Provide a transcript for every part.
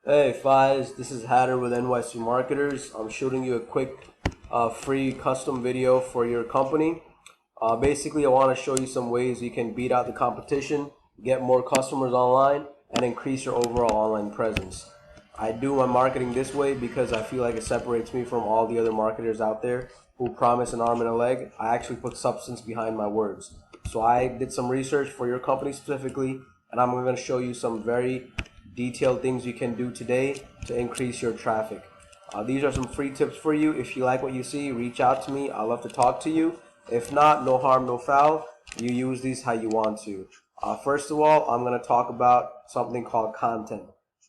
Hey Fies, this is Hatter with NYC Marketers. I'm shooting you a quick free custom video for your company. Basically, I want to show you some ways you can beat out the competition, get more customers online, and increase your overall online presence. I do my marketing this way because I feel like it separates me from all the other marketers out there who promise an arm and a leg. I actually put substance behind my words. So I did some research for your company specifically, and I'm going to show you some very detailed things you can do today to increase your traffic. These are some free tips for you. If you like what you see, reach out to me. I'd love to talk to you. If not, no harm, no foul. You use these how you want to. First of all, I'm going to talk about something called content.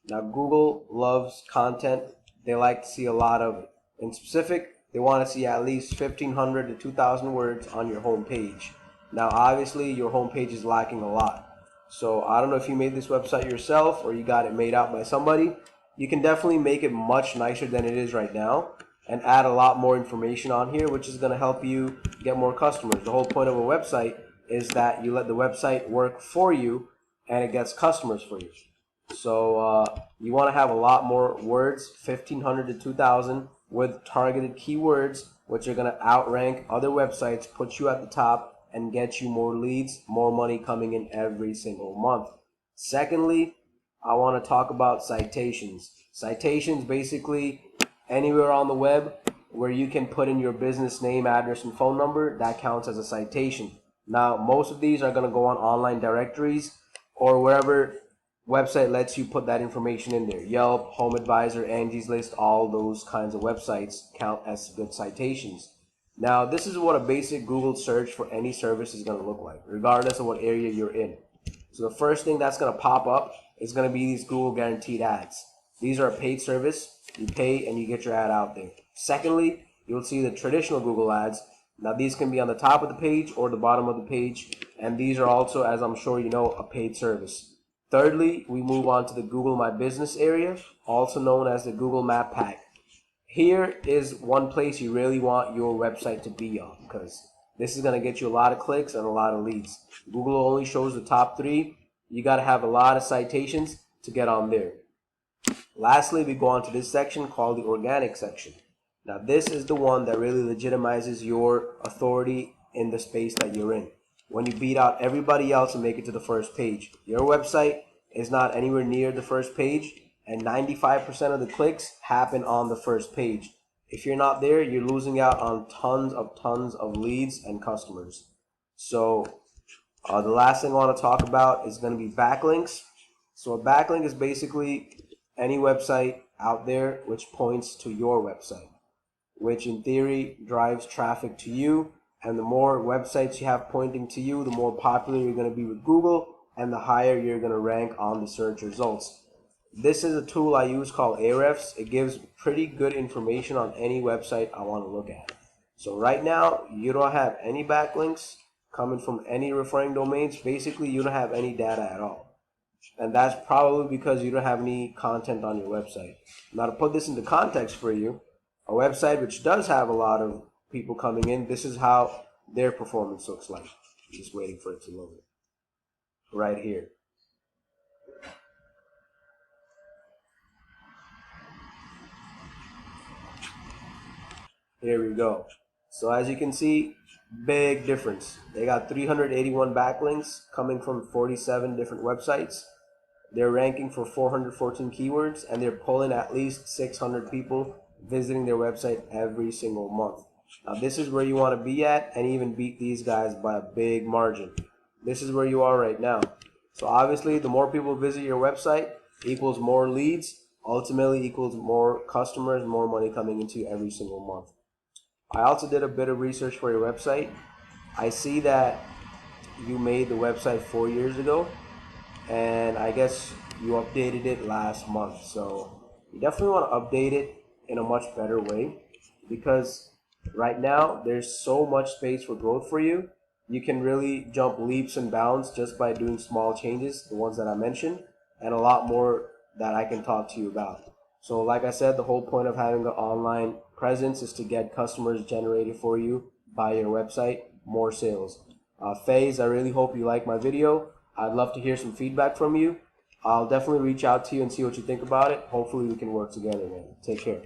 Now, Google loves content. They like to see a lot of it. In specific, they want to see at least 1,500 to 2,000 words on your home page. Now, obviously, your home page is lacking a lot. So I don't know if you made this website yourself or you got it made out by somebody. You can definitely make it much nicer than it is right now and add a lot more information on here, which is going to help you get more customers. The whole point of a website is that you let the website work for you and it gets customers for you. So you want to have a lot more words, 1,500 to 2,000, with targeted keywords, which are going to outrank other websites, put you at the top, and get you more leads, more money coming in every single month. Secondly, I want to talk about citations. Citations, basically anywhere on the web where you can put in your business name, address, and phone number, that counts as a citation. Now, most of these are going to go on online directories or wherever website lets you put that information in there. Yelp, Home Advisor, Angie's List, all those kinds of websites count as good citations. Now, this is what a basic Google search for any service is going to look like, regardless of what area you're in. So the first thing that's going to pop up is going to be these Google guaranteed ads. These are a paid service. You pay and you get your ad out there. Secondly, you'll see the traditional Google ads. Now, these can be on the top of the page or the bottom of the page, and these are also, as I'm sure you know, a paid service. Thirdly, we move on to the Google My Business area, also known as the Google Map Pack. Here is one place you really want your website to be on, because this is going to get you a lot of clicks and a lot of leads. Google only shows the top 3. You got to have a lot of citations to get on there. Lastly, we go on to this section called the organic section. Now, this is the one that really legitimizes your authority in the space that you're in. When you beat out everybody else and make it to the first page, your website is not anywhere near the first page, and 95% of the clicks happen on the first page. If you're not there, you're losing out on tons of leads and customers. So the last thing I want to talk about is going to be backlinks. So a backlink is basically any website out there which points to your website, which in theory drives traffic to you. And the more websites you have pointing to you, the more popular you're going to be with Google and the higher you're going to rank on the search results. This is a tool I use called Ahrefs. It gives pretty good information on any website I want to look at. So right now, you don't have any backlinks coming from any referring domains. Basically, you don't have any data at all. And that's probably because you don't have any content on your website. Now, to put this into context for you, a website which does have a lot of people coming in, this is how their performance looks like. Just waiting for it to load. Right here. Here we go. So as you can see, big difference. They got 381 backlinks coming from 47 different websites. They're ranking for 414 keywords, and they're pulling at least 600 people visiting their website every single month. Now, this is where you want to be at and even beat these guys by a big margin. This is where you are right now. So obviously, the more people visit your website equals more leads, ultimately equals more customers, more money coming into you every single month. I also did a bit of research for your website. I see that you made the website 4 years ago, and I guess you updated it last month. So you definitely want to update it in a much better way, because right now there's so much space for growth for you. You can really jump leaps and bounds just by doing small changes, the ones that I mentioned, and a lot more that I can talk to you about. So like I said, the whole point of having an online presence is to get customers generated for you by your website, more sales. FaZe, I really hope you like my video. I'd love to hear some feedback from you. I'll definitely reach out to you and see what you think about it. Hopefully we can work together, man. Take care.